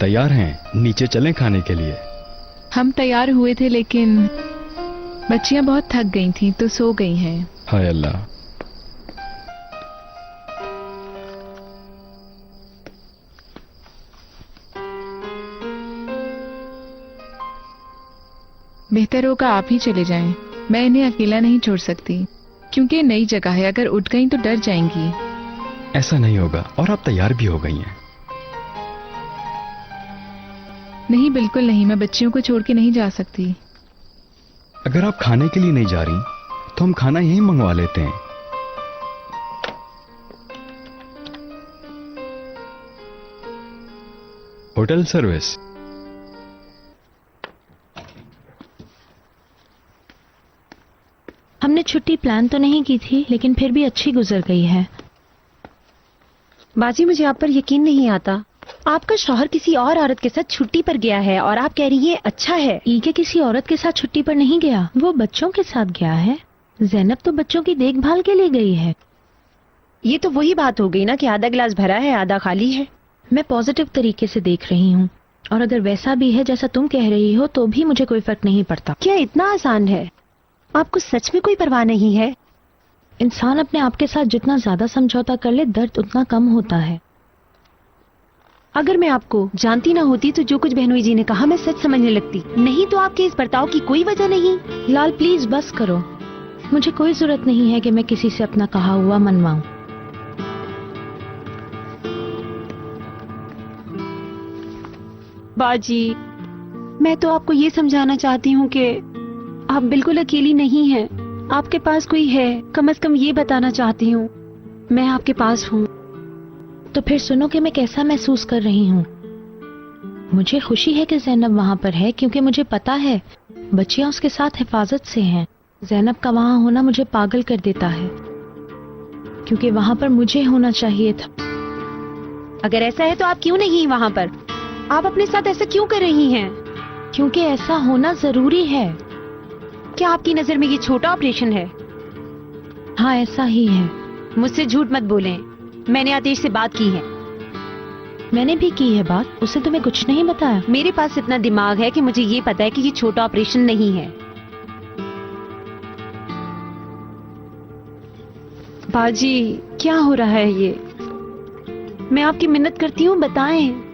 तैयार हैं, नीचे चलें खाने के लिए। हम तैयार हुए थे लेकिन बच्चियां बहुत थक गई थीं तो सो गई हैं। हाय अल्लाह। बेहतर होगा आप ही चले जाएं। मैं इन्हें अकेला नहीं छोड़ सकती क्योंकि नई जगह है, अगर उठ गई तो डर जाएंगी। ऐसा नहीं होगा, और आप तैयार भी हो गई हैं। नहीं, बिल्कुल नहीं, मैं बच्चियों को छोड़ के नहीं जा सकती। अगर आप खाने के लिए नहीं जा रही तो हम खाना यहीं मंगवा लेते हैं। Hotel service. हमने छुट्टी प्लान तो नहीं की थी लेकिन फिर भी अच्छी गुजर गई है। बाजी, मुझे आप पर यकीन नहीं आता। आपका शौहर किसी और औरत के साथ छुट्टी पर गया है और आप कह रही हैं अच्छा है। ईके किसी औरत के साथ छुट्टी पर नहीं गया, वो बच्चों के साथ गया है। ज़ैनब तो बच्चों की देखभाल के लिए गई है। ये तो वही बात हो गई ना कि आधा गिलास भरा है आधा खाली है। मैं पॉजिटिव तरीके से देख रही हूँ, और अगर वैसा भी है जैसा तुम कह रही हो तो भी मुझे कोई फर्क नहीं पड़ता। क्या इतना आसान है? आपको सच में कोई परवाह नहीं है? इंसान अपने आप के साथ जितना ज्यादा समझौता कर ले दर्द उतना कम होता है। अगर मैं आपको जानती ना होती तो जो कुछ बहनोई जी ने कहा मैं सच समझने लगती। नहीं तो आपके इस बर्ताव की कोई वजह नहीं। लाल प्लीज बस करो, मुझे कोई जरूरत नहीं है कि मैं किसी से अपना कहा हुआ मनवाऊं। बाजी, मैं तो आपको ये समझाना चाहती हूँ कि आप बिल्कुल अकेली नहीं हैं। आपके पास कोई है, कम से कम ये बताना चाहती हूँ। मैं आपके पास हूँ। तो फिर सुनो कि मैं कैसा महसूस कर रही हूँ। मुझे खुशी है कि ज़ैनब वहाँ पर है क्योंकि मुझे पता है बच्चियाँ उसके साथ हिफाजत से हैं। ज़ैनब का वहाँ होना मुझे पागल कर देता है क्योंकि वहाँ पर मुझे होना चाहिए था। अगर ऐसा है तो आप क्यों नहीं वहाँ पर? आप अपने साथ ऐसा क्यों कर रही हैं? क्योंकि ऐसा होना जरूरी है। क्या आपकी नजर में ये छोटा ऑपरेशन है? हाँ ऐसा ही है। मुझसे झूठ मत बोलें, मैंने आतिश से बात की है। मैंने भी की है बात, उसे तुम्हें कुछ नहीं बताया? मेरे पास इतना दिमाग है कि मुझे ये पता है कि ये छोटा ऑपरेशन नहीं है। बाजी, क्या हो रहा है ये? मैं आपकी मिन्नत करती हूँ, बताएं।